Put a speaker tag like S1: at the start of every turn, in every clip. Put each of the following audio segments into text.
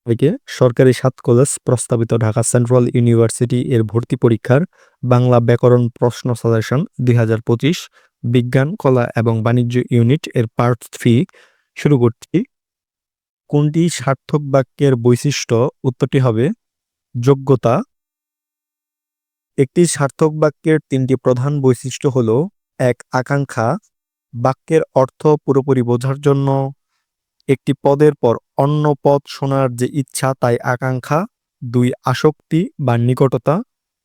S1: থেকে সরকারি ৭ কলেজ প্রস্তাবিত ঢাকা সেন্ট্রাল ইউনিভার্সিটি এর ভর্তি পরীক্ষার বাংলা ব্যাকরণ প্রশ্ন সাজেশন ২০২৫ বিজ্ঞান, কলা এবং বাণিজ্য ইউনিট এর পার্ট 3 শুরু করছি। কোনটি সার্থক বাক্যের বৈশিষ্ট্য? উত্তরটি হবে যোগ্যতা। একটি সার্থক বাক্যের ৩টি প্রধান বৈশিষ্ট্য হল: ১. আকাঙ্ক্ষা, বাক্যের অর্থ পুরোপুরি বোঝার জন্য। একটি পদের পর অন্য পদ শোনার যে ইচ্ছা তাই আকাঙ্ক্ষা। ২. আসক্তি বা নিকটতা,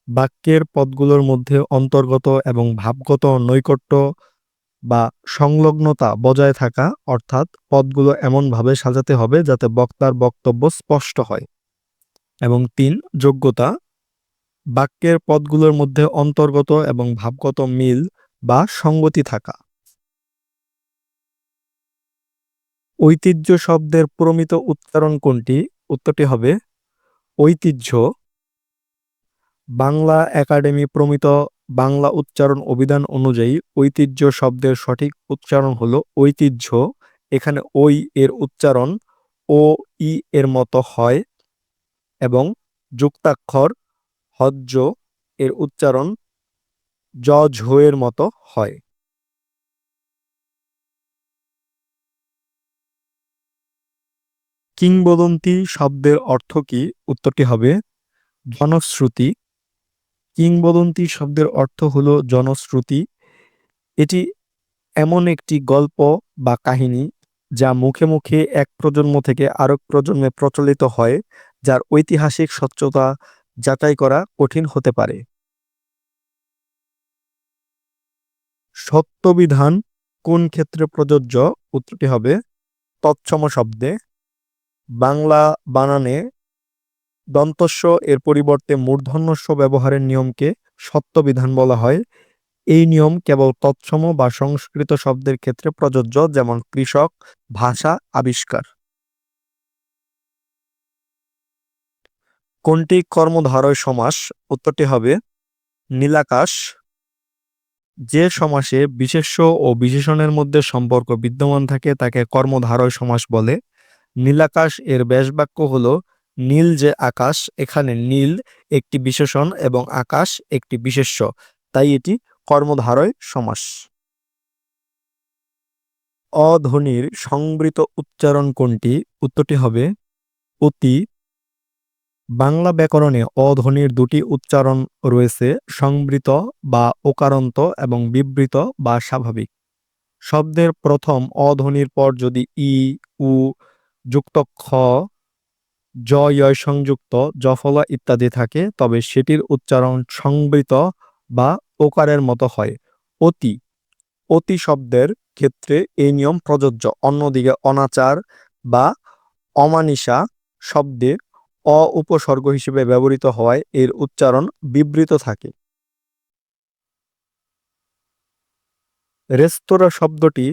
S1: বাক্যের পদগুলোর মধ্যে অন্তর্গত এবং ভাবগত নৈকট্য বা সংলগ্নতা বজায় থাকা, অর্থাৎ পদগুলো এমনভাবে সাজাতে হবে যাতে বক্তার বক্তব্য স্পষ্ট হয়। এবং ৩. যোগ্যতা, বাক্যের পদগুলোর মধ্যে অন্তর্গত এবং ভাবগত মিল বা সঙ্গতি থাকা। ঐতিহ্য শব্দের প্রমিত উচ্চারণ কোনটি? উত্তরটি হবে ঐতিহ্য। বাংলা একাডেমি প্রমিত বাংলা উচ্চারণ অভিধান অনুযায়ী ঐতিহ্য শব্দের সঠিক উচ্চারণ হলো ঐতিহ্য। এখানে ওই এর উচ্চারণ ও ই এর মতো হয় এবং যুক্তাক্ষর হজ্জ এর উচ্চারণ জ ঝ এর মতো হয়। কিংবদন্তি শব্দের অর্থ কি? উত্তরটি হবে জনশ্রুতি। কিংবদন্তি শব্দের অর্থ হলো জনশ্রুতি। এটি এমন একটি গল্প বা কাহিনী যা মুখে মুখে এক প্রজন্ম থেকে আরেক প্রজন্মে প্রচলিত হয়, যার ঐতিহাসিক সত্যতা যাচাই করা কঠিন হতে পারে। সত্যবিধান কোন ক্ষেত্রে প্রযোজ্য? উত্তরটি হবে তৎসম শব্দে। বাংলা বানানে দন্তস্ব এর পরিবর্তে মূর্ধন্যস্ব ব্যবহারের নিয়মকে সত্যবিধান বলা হয়। এই নিয়ম কেবল তৎসম বা সংস্কৃত শব্দের ক্ষেত্রে প্রযোজ্য, যেমন কৃষক, ভাষা, আবিষ্কার। কোনটি কর্মধারয় সমাস? উত্তরটি হবে নীলাকাশ। যে সমাসে বিশেষ্য ও বিশেষণের মধ্যে সম্পর্ক বিদ্যমান থাকে তাকে কর্মধারয় সমাস বলে। নীলাকাশ এর ব্যাসবাক্য হল নীল যে আকাশ। এখানে নীল একটি বিশেষণ এবং আকাশ একটি বিশেষ্য, তাই এটি কর্মধারয় সমাস। অধ্বনির সংবৃত উচ্চারণ কোনটি? উত্তরটি হবে অতি। বাংলা ব্যাকরণে অধ্বনির দুটি উচ্চারণ রয়েছে: সংবৃত বা ওকারান্ত এবং বিবৃত বা স্বাভাবিক। শব্দের প্রথম অধ্বনির পর যদি ই, উ যুক্ত খ, জ য় সংযুক্ত জফলা ইত্যাদি থাকে তবে সেটির উচ্চারণ সংবৃত বা ওকারের মতো হয়। অতি, অতি শব্দের ক্ষেত্রে এই নিয়ম প্রযোজ্য। অন্যদিকে অনাচার বা অমানিসা শব্দে অ উপসর্গ হিসেবে ব্যবহৃত হওয়ায় এর উচ্চারণ বিবৃত থাকে। রেস্তোরাঁ শব্দটি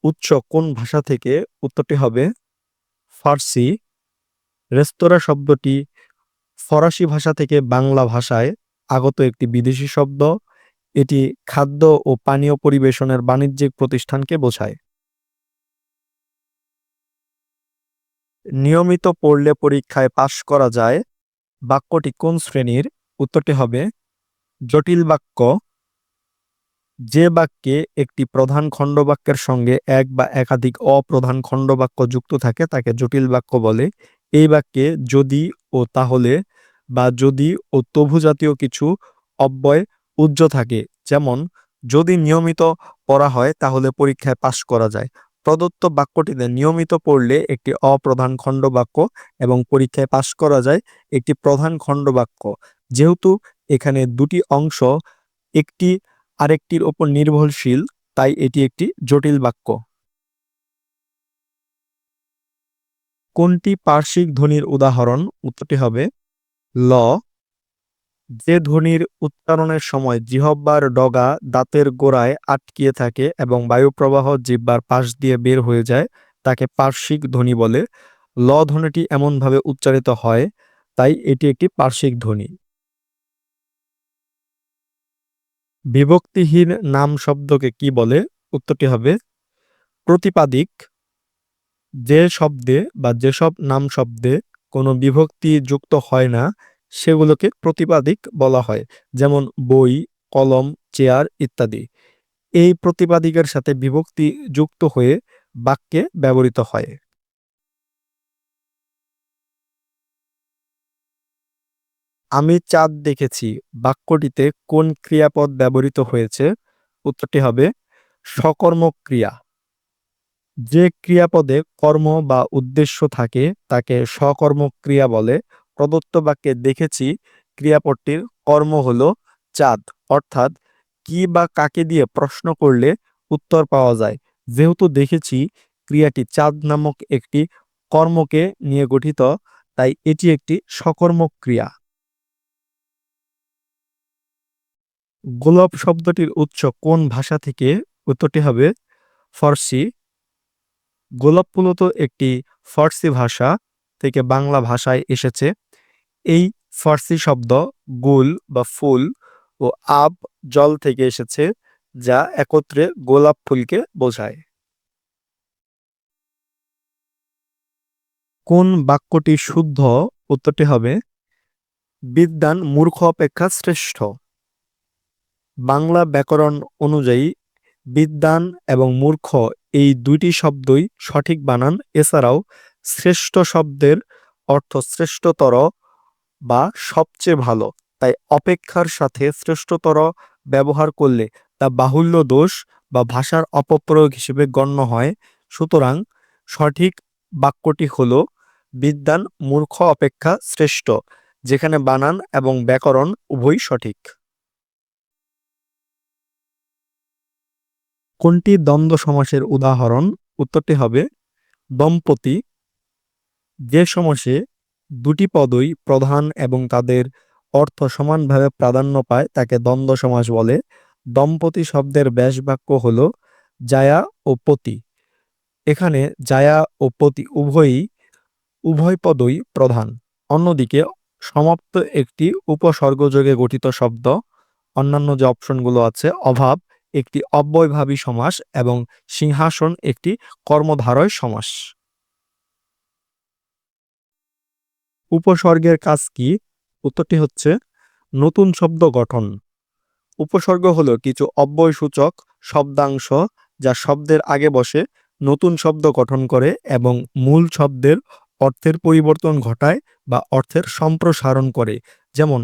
S1: উৎস কোন ভাষা থেকে? উত্তরটি হবে ফার্সি। রেস্তোরাঁ শব্দটি ফরাসি ভাষা থেকে বাংলা ভাষায় আগত একটি বিদেশি শব্দ। এটি খাদ্য ও পানীয় পরিবেশনের বাণিজ্যিক প্রতিষ্ঠানকে বোঝায়। নিয়মিত পড়লে পরীক্ষায় পাশ করা যায় বাক্যটি কোন শ্রেণীর? উত্তরটি হবে জটিল বাক্য। যে বাক্যে একটি প্রধান খণ্ডবাক্যের সঙ্গে এক বা একাধিক অপ্রধান খণ্ডবাক্য যুক্ত থাকে তাকে জটিল বাক্য বলে। এই বাক্যে যদি ও তাহলে বা যদি ও তবু জাতীয় কিছু অব্যয় উজ্জ থাকে, যেমন যদি নিয়মিত পড়া হয় তাহলে পরীক্ষায় পাশ করা যায়। প্রদত্ত বাক্যটিতে নিয়মিত পড়লে একটি অপ্রধান খণ্ডবাক্য এবং পরীক্ষায় পাশ করা যায় একটি প্রধান খণ্ডবাক্য। যেহেতু এখানে দুটি অংশ একটি আরেকটির ওপর নির্ভরশীল, তাই এটি একটি জটিল বাক্য। কোনটি পার্শ্বিক ধ্বনির উদাহরণ? উত্তরটি হবে ল। যে ধ্বনির উচ্চারণের সময় জিহ্বার ডগা দাঁতের গোড়ায় আটকিয়ে থাকে এবং বায়ুপ্রবাহ জিহ্বার পাশ দিয়ে বের হয়ে যায় তাকে পার্শ্বিক ধ্বনি বলে। ল ধ্বনিটি এমনভাবে উচ্চারিত হয় তাই এটি একটি পার্শ্বিক ধ্বনি। বিভক্তিহীন নাম শব্দকে কি বলে? উত্তরটি হবে প্রতিপাদিক। যে শব্দে বা যেসব নাম শব্দে কোনো বিভক্তি যুক্ত হয় না সেগুলোকে প্রতিপাদিক বলা হয়, যেমন বই, কলম, চেয়ার ইত্যাদি। এই প্রতিপাদিকের সাথে বিভক্তি যুক্ত হয়ে বাক্যে ব্যবহৃত হয়। আমি চাঁদ দেখেছি বাক্যটিতে কোন ক্রিয়াপদ ব্যবহৃত হয়েছে? উত্তরটি হবে সকর্মক ক্রিয়া। যে ক্রিয়াপদে কর্ম বা উদ্দেশ্য থাকে তাকে সকর্মক ক্রিয়া বলে। প্রদত্ত বাক্যে দেখেছি ক্রিয়াপদটির কর্ম হলো চাঁদ, অর্থাৎ কি বা কাকে দিয়ে প্রশ্ন করলে উত্তর পাওয়া যায়। যেহেতু দেখেছি ক্রিয়াটি চাঁদ নামক একটি কর্মকে নিয়ে গঠিত, তাই এটি একটি সকর্মক ক্রিয়া। গোলাপ শব্দটির উৎস কোন ভাষা থেকে? উত্তরটি হবে ফার্সি। গোলাপ মূলত একটি ফার্সি ভাষা থেকে বাংলা ভাষায় এসেছে। এই ফার্সি শব্দ গুল বা ফুল ও আব জল থেকে এসেছে, যা একত্রে গোলাপ ফুলকে বোঝায়। কোন বাক্যটি শুদ্ধ? উত্তরটি হবে বিদ্বান মূর্খ অপেক্ষা শ্রেষ্ঠ। বাংলা ব্যাকরণ অনুযায়ী বিদ্বান এবং মূর্খ এই দুইটি শব্দই সঠিক বানান। এছাড়াও শ্রেষ্ঠ শব্দের অর্থ শ্রেষ্ঠতর বা সবচেয়ে ভালো, তাই অপেক্ষার সাথে শ্রেষ্ঠতর ব্যবহার করলে তা বাহুল্য দোষ বা ভাষার অপপ্রয়োগ হিসেবে গণ্য হয়। সুতরাং সঠিক বাক্যটি হল বিদ্বান মূর্খ অপেক্ষা শ্রেষ্ঠ, যেখানে বানান এবং ব্যাকরণ উভয়ই সঠিক। কোনটি দ্বন্দ্ব সমাসের উদাহরণ? উত্তরটি হবে দম্পতি। যে সমাসে দুটি পদই প্রধান এবং তাদের অর্থ সমানভাবে প্রাধান্য পায় তাকে দ্বন্দ্ব সমাস বলে। দম্পতি শব্দের ব্যাসবাক্য হল জায়া ও পতি। এখানে জায়া ও পতি উভয় পদই প্রধান। অন্যদিকে সমাপ্ত একটি উপসর্গযোগে গঠিত শব্দ। অন্যান্য যে অপশনগুলো আছে, অভাব একটি অব্যয়ভাবী সমাস এবং সিংহাসন একটি কর্মধারয় সমাস। উপসর্গের কাজ কি? উত্তরটি হচ্ছে নতুন শব্দ গঠন। উপসর্গ হলো কিছু অব্যয়সূচক শব্দাংশ যা শব্দের আগে বসে নতুন শব্দ গঠন করে এবং মূল শব্দের অর্থের পরিবর্তন ঘটায় বা অর্থের সম্প্রসারণ করে। যেমন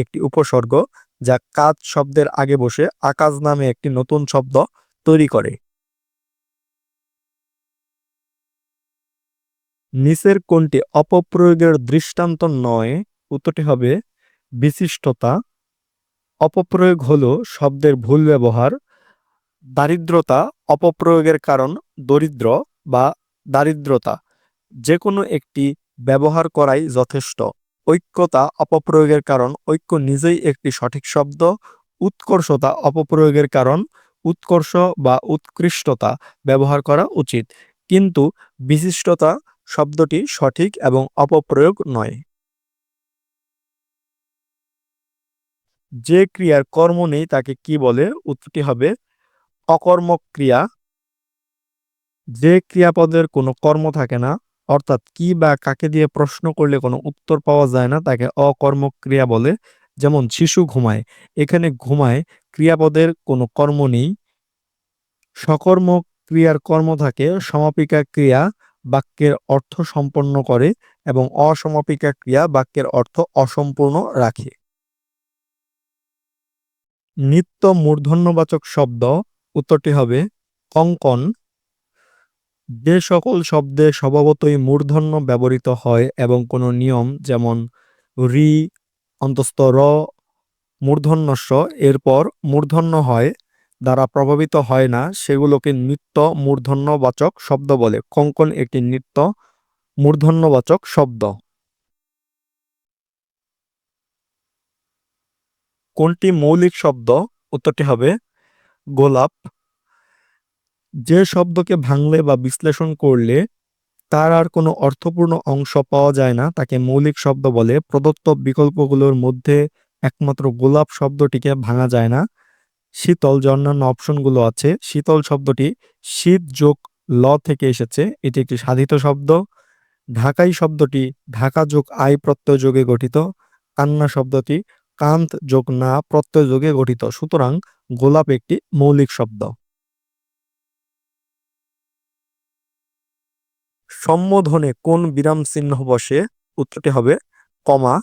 S1: একটি উপসর্গ যা কাজ শব্দের আগে বসে আকাশ নামে একটি নতুন শব্দ তৈরি করে। নিচের কোনটি অপপ্রয়োগের দৃষ্টান্ত নয়? উত্তরটি হবে বিশিষ্টতা। অপপ্রয়োগ হলো শব্দের ভুল ব্যবহার। দারিদ্রতা অপপ্রয়োগের কারণ দরিদ্র বা দারিদ্রতা। যে কোনো একটি ব্যবহার করাই যথেষ্ট। ঐক্যতা অপপ্রয়োগের কারণ ঐক্য নিজেই একটি সঠিক শব্দ। উৎকর্ষতা অপপ্রয়োগের কারণ উৎকর্ষ বা উৎকৃষ্টতা ব্যবহার করা উচিত, কিন্তু বিশিষ্টতা শব্দটি সঠিক এবং অপপ্রয়োগ নয়। যে ক্রিয়ার কর্ম নেই তাকে কি বলে? উত্তরটি হবে অকর্মক ক্রিয়া। যে ক্রিয়াপদের কোনো কর্ম থাকে না, অর্থাৎ কি বা কাকে দিয়ে প্রশ্ন করলে কোনো উত্তর পাওয়া যায় না, তাকে অকর্মক ক্রিয়া বলে। যেমন শিশু ঘুমায়, এখানে ঘুমায় ক্রিয়াপদের কোনো কর্ম নেই। সকর্মক ক্রিয়ার কর্ম থাকে সমাপিকা ক্রিয়া বাক্যের অর্থ সম্পন্ন করে এবং অসমাপিকা ক্রিয়া বাক্যের অর্থ অসম্পূর্ণ রাখে। নিত্য মূর্ধন্যবাচক শব্দ। উত্তরটি হবে কঙ্কন। যে সকল শব্দে স্বভাবতই মূর্ধন্য ব্যবহৃত হয় এবং কোনো নিয়ম, যেমন রি অন্তস্থ র মূর্ধন্যস্য এরপর মূর্ধন্য হয়, দ্বারা প্রভাবিত হয় না, সেগুলোকে নিত্য মূর্ধন্যবাচক শব্দ বলে। কঙ্কন একটি নিত্য মূর্ধন্যবাচক শব্দ। কোনটি মৌলিক শব্দ? উত্তরটি হবে গোলাপ। যে শব্দকে ভাঙলে বা বিশ্লেষণ করলে তার আর কোনো অর্থপূর্ণ অংশ পাওয়া যায় না তাকে মৌলিক শব্দ বলে। প্রদত্ত বিকল্পগুলোর মধ্যে একমাত্র গোলাপ শব্দটিকে ভাঙা যায় না। শীতল, যে অন্যান্য অপশনগুলো আছে, শীতল শব্দটি শীত যোগ ল থেকে এসেছে, এটি একটি সাধিত শব্দ। ঢাকাই শব্দটি ঢাকা যোগ আই প্রত্যয় যোগে গঠিত। কান্না শব্দটি কান্ত যোগ না প্রত্যয় যোগে গঠিত। সুতরাং গোলাপ একটি মৌলিক শব্দ। সম্বোধনে কোন বিরাম চিহ্ন বসে? উত্তরটি হবে কমা।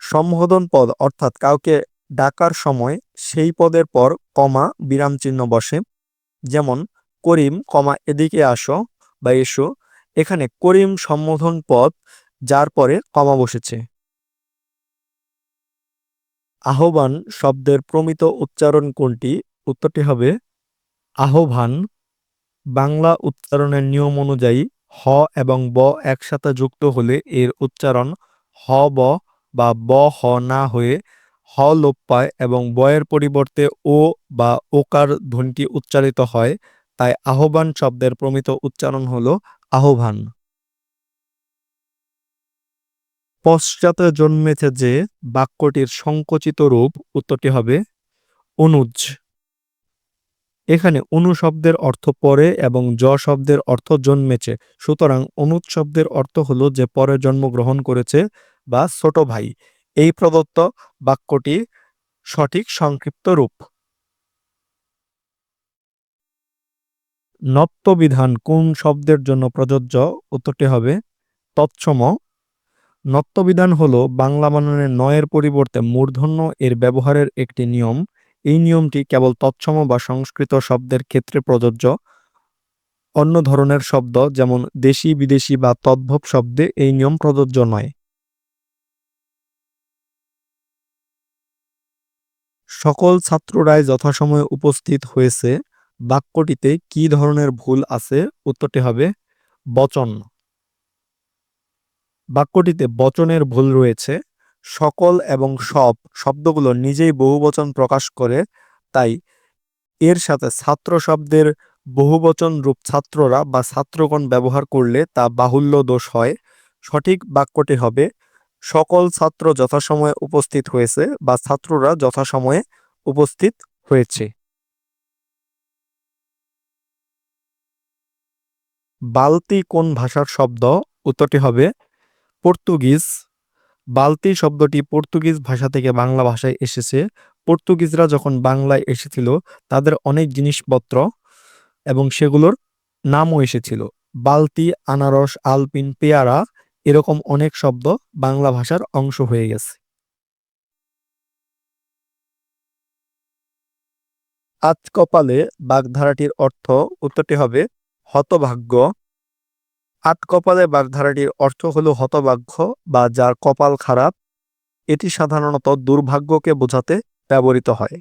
S1: সম্বোধন পদ অর্থাৎ কাউকে ডাকার সময় সেই পদের পর কমা বিরাম চিহ্ন বসে। যেমন করিম কমা এদিকে আসো বা এসো। এখানে করিম সম্বোধন পদ, যার পরে কমা বসেছে। আহ্বান শব্দের প্রমিত উচ্চারণ কোনটি? উত্তরটি হবে আহ্বান। বাংলা উচ্চারণের নিয়ম অনুযায়ী হ এবং ব একসাথে যুক্ত হলে এর উচ্চারণ হ ব বা ব হ না হয়ে হ লোপ পায় এবং বয়ের পরিবর্তে ও বা ওকার ধ্বনিটি উচ্চারিত হয়। তাই আহ্বান শব্দের প্রমিত উচ্চারণ হলো আহ্বান। পশ্চাতে জন্মেছে যে বাক্যটির সংকুচিত রূপ? উত্তরটি হবে অনুজ। এখানে অনু শব্দের অর্থ পরে এবং জ শব্দের অর্থ জন্মেছে। সুতরাং অনুজ শব্দের অর্থ হলো যে পরে জন্মগ্রহণ করেছে বা ছোট ভাই। এই প্রদত্ত বাক্যটি সঠিক সংক্ষিপ্ত রূপ। নত্যবিধান কোন শব্দের জন্য প্রযোজ্য? উত্তরটি হবে তৎসম। নত্যবিধান হলো বাংলা বানানে নয়ের পরিবর্তে মূর্ধন্য এর ব্যবহারের একটি নিয়ম। এই নিয়মটি কেবল তৎসম বা সংস্কৃত শব্দের ক্ষেত্রে প্রযোজ্য। অন্য ধরনের শব্দ যেমন দেশি বিদেশি বা তদ্ভব শব্দে এই নিয়ম প্রযোজ্য নয়। সকল ছাত্ররাই যথাসময়ে উপস্থিত হয়েছে বাক্যটিতে কি ধরনের ভুল আছে? উত্তরটি হবে বচন। বাক্যটিতে বচনের ভুল রয়েছে। সকল এবং সব শব্দগুলো নিজেই বহুবচন প্রকাশ করে, তাই এর সাথে ছাত্র শব্দের বহুবচন রূপ ছাত্ররা বা ছাত্রগণ ব্যবহার করলে তা বাহুল্য দোষ হয়। সঠিক বাক্যটি হবে সকল ছাত্র যথাসময়ে উপস্থিত হয়েছে বা ছাত্ররা যথাসময়ে উপস্থিত হয়েছে। বালতি কোন ভাষার শব্দ? উত্তরটি হবে পর্তুগিজ। বালতি শব্দটি পর্তুগিজ ভাষা থেকে বাংলা ভাষায় এসেছে। পর্তুগিজরা যখন বাংলায় এসেছিল তাদের অনেক জিনিসপত্র এবং সেগুলোর নামও এসেছিল। বালতি, আনারস, আলপিন, পেয়ারা এরকম অনেক শব্দ বাংলা ভাষার অংশ হয়ে গেছে। আজ কপালে বাগধারাটির অর্থ? উত্তরটি হবে হতভাগ্য। আট কপালে বাগধারাটির অর্থ হলো হতভাগ্য বা যার কপাল খারাপ। এটি সাধারণত দুর্ভাগ্যকে বোঝাতে ব্যবহৃত হয়।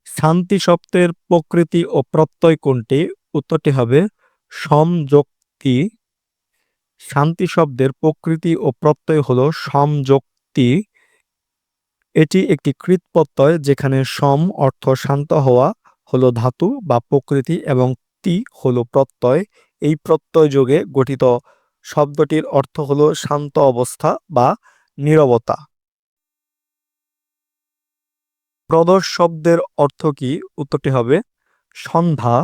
S1: শান্তি শব্দের প্রকৃতি ও প্রত্যয় কোনটি? উত্তরটি হবে সমযোক্তি। শান্তি শব্দের প্রকৃতি ও প্রত্যয় হলো সমযোক্তি। এটি একটি কৃৎ প্রত্যয় যেখানে সম অর্থ শান্ত হওয়া হলো ধাতু বা প্রকৃতি এবং তি হলো প্রত্যয়। এই প্রত্যয় যোগে গঠিত শব্দটির অর্থ হলো শান্ত অবস্থা বা নীরবতা। প্রদোষ শব্দের অর্থ কি? উত্তরটি হবে সন্ধ্যা।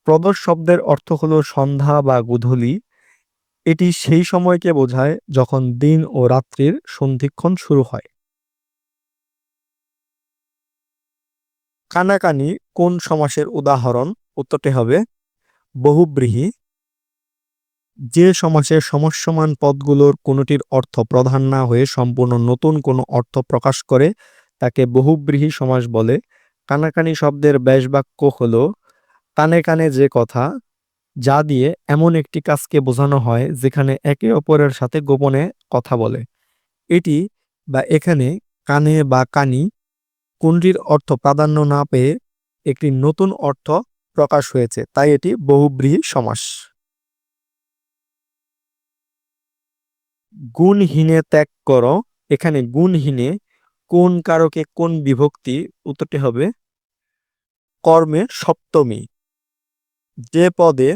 S1: প্রদোষ শব্দের অর্থ হলো সন্ধ্যা বা গোধূলি। এটি সেই সময়কে বোঝায় যখন দিন ও রাত্রির সন্ধিক্ষণ শুরু হয়। কানাকানি কোন সমাসের উদাহরণ? উত্তরটি হবে বহুব্রীহি। যে সমাসে সমস্যমান পদগুলোর কোনোটির অর্থ প্রধান না হয়ে সম্পূর্ণ নতুন কোনো অর্থ প্রকাশ করে তাকে বহুব্রীহি সমাস বলে। কানাকানি শব্দের ব্যাসবাক্য হলো কানে কানে যে কথা, যা দিয়ে এমন একটি কাজকে বোঝানো হয় যেখানে একে অপরের সাথে গোপনে কথা বলে। এটি বা এখানে কানে বা কানি কোনটির অর্থ প্রাধান্য না পেয়ে একটি নতুন অর্থ প্রকাশ হয়েছে, তাই এটি বহুব্রীহি সমাস। গুণহীনে ত্যাগ করো। এখানে গুণহীনে কোন কারকে কোন বিভক্তি? উত্তরটি হবে কর্মে সপ্তমী। যে পদে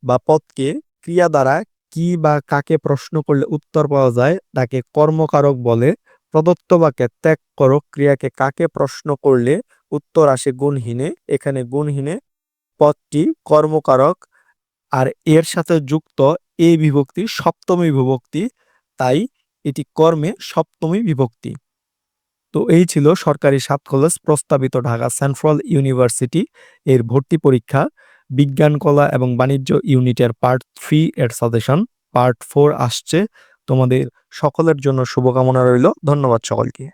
S1: বা পদকে ক্রিয়া দ্বারা কি বা কাকে প্রশ্ন করলে উত্তর পাওয়া যায় তাকে কর্মকারক বলে। প্রদত্ত বাক্যে ত্যাগ করো ক্রিয়াকে কাকে প্রশ্ন করলে উত্তর আসে গুণহীনে। এখানে গুণহীনে পদটি কর্মকারক। আর এর সাথে যুক্ত এ বিভক্তি সপ্তমী বিভক্তি, তাই এটি কর্মে সপ্তমী বিভক্তি। তো এই ছিল সরকারি 7 কলেজ প্রস্তাবিত ঢাকা সেন্ট্রাল ইউনিভার্সিটি এর ভর্তি পরীক্ষা বিজ্ঞান কলা এবং বাণিজ্য ইউনিটের পার্ট 3 এর সাজেশন। পার্ট 4 আসছে। তোমাদের সকলের জন্য শুভকামনা রইল। ধন্যবাদ সকলকে।